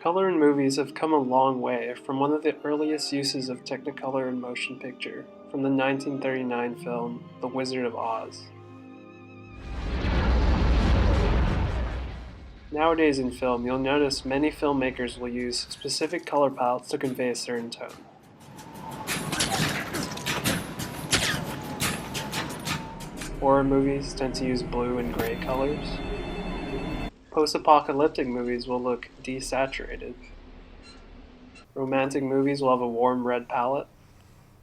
Color in movies have come a long way from one of the earliest uses of Technicolor in motion picture, from the 1939 film The Wizard of Oz. Nowadays in film, you'll notice many filmmakers will use specific color palettes to convey a certain tone. Horror movies tend to use blue and gray colors. Post-apocalyptic movies will look desaturated. Romantic movies will have a warm red palette.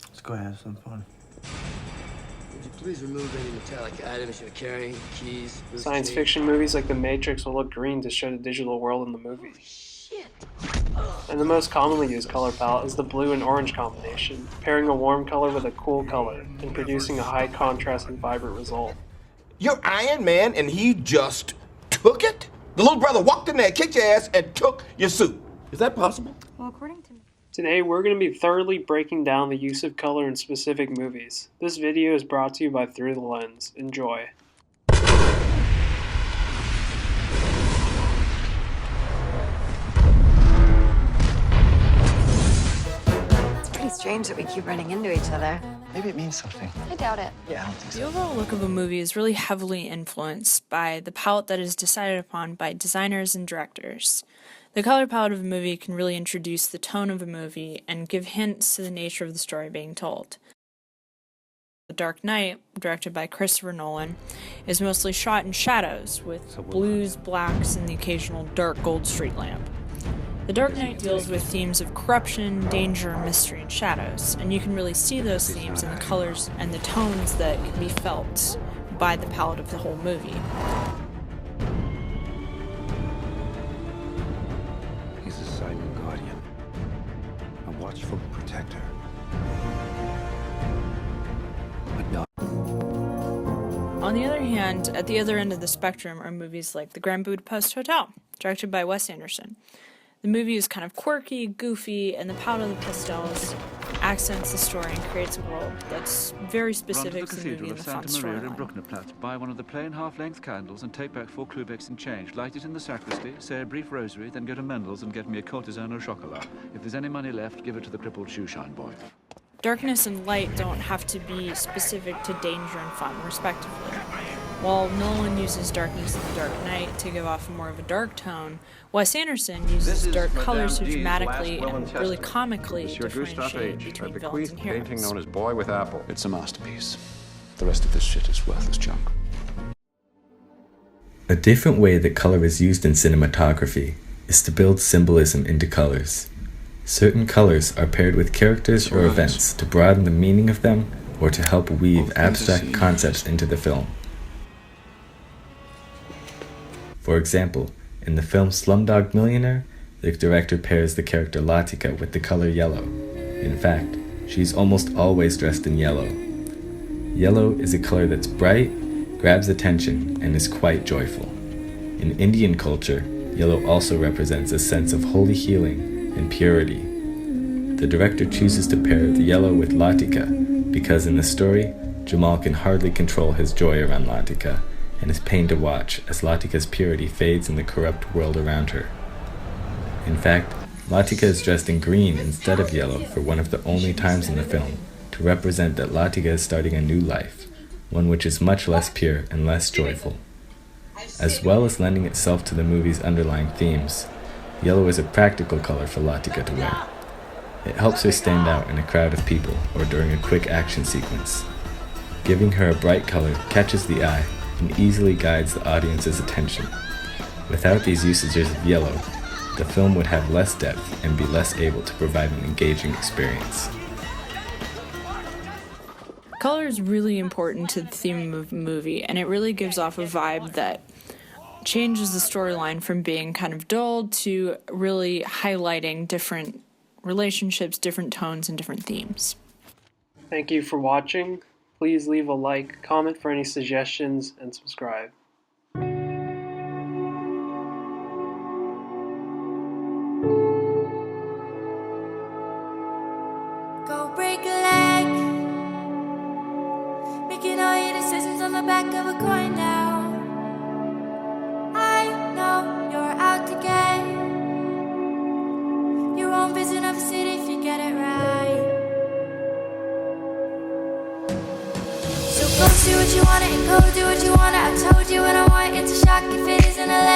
Let's go have some fun. Would you please remove any metallic items you're carrying? Keys, loose Science change? fiction movies like The Matrix will look green to show the digital world in the movie. Shit. And the most commonly used color palette is the blue and orange combination, pairing a warm color with a cool color, and producing a high contrast and vibrant result. You're Iron Man and he just took it? The little brother walked in there, kicked your ass, and took your suit. Is that possible? Well, according to me. Today, we're going to be thoroughly breaking down the use of color in specific movies. This video is brought to you by Through the Lens. Enjoy. It's pretty strange that we keep running into each other. Maybe it means something. I doubt it. Yeah, I don't think The so. overall look of a movie is really heavily influenced by the palette that is decided upon by designers and directors. The color palette of a movie can really introduce the tone of a movie and give hints to the nature of the story being told. The Dark Knight, directed by Christopher Nolan, is mostly shot in shadows, with blues, blacks, and the occasional dark gold street lamp. The Dark Knight deals with themes of corruption, danger, mystery, and shadows, and you can really see those themes in the colors and the tones that can be felt by the palette of the whole movie. He's a silent guardian, a watchful protector. But not. On the other hand, at the other end of the spectrum are movies like The Grand Budapest Hotel, directed by Wes Anderson. The movie is kind of quirky, goofy, and the palette of the pastels accents the story and creates a world that's very specific to the movie and the fun storyline. Brucknerplatz, buy one of the plain half-length candles and take back 4 Klubecks in change. Light it in the sacristy, say a brief rosary, then go to Mendel's and get me a courtesan au chocolat. If there's any money left, give it to the crippled shoeshine boy. Darkness and light don't have to be specific to danger and fun, respectively. While Nolan uses darkness in The Dark Knight to give off more of a dark tone, Wes Anderson uses dark colors to dramatically and really comically differentiate between villains and painting heroes. known as Boy with Apple. It's a masterpiece. The rest of this shit is worthless junk. A different way that color is used in cinematography is to build symbolism into colors. Certain colors are paired with characters or events to broaden the meaning of them or to help weave abstract concepts into the film. For example, in the film Slumdog Millionaire, the director pairs the character Latika with the color yellow. In fact, she's almost always dressed in yellow. Yellow is a color that's bright, grabs attention, and is quite joyful. In Indian culture, yellow also represents a sense of holy healing and purity. The director chooses to pair the yellow with Latika because in the story, Jamal can hardly control his joy around Latika and is pained to watch as Latika's purity fades in the corrupt world around her. In fact, Latika is dressed in green instead of yellow for one of the only times in the film to represent that Latika is starting a new life, one which is much less pure and less joyful. As well as lending itself to the movie's underlying themes, yellow is a practical color for Latika to wear. It helps her stand out in a crowd of people or during a quick action sequence. Giving her a bright color catches the eye and easily guides the audience's attention. Without these usages of yellow, the film would have less depth and be less able to provide an engaging experience. Color is really important to the theme of a movie, and it really gives off a vibe that changes the storyline from being kind of dull to really highlighting different relationships, different tones, and different themes. Thank you for watching. Please leave a like, comment for any suggestions, and subscribe. Go break a leg, making all your decisions on the back of a coin now. I know you're out to get what you wanna and go do what you wanna. I told you when I want it to shock if it isn't a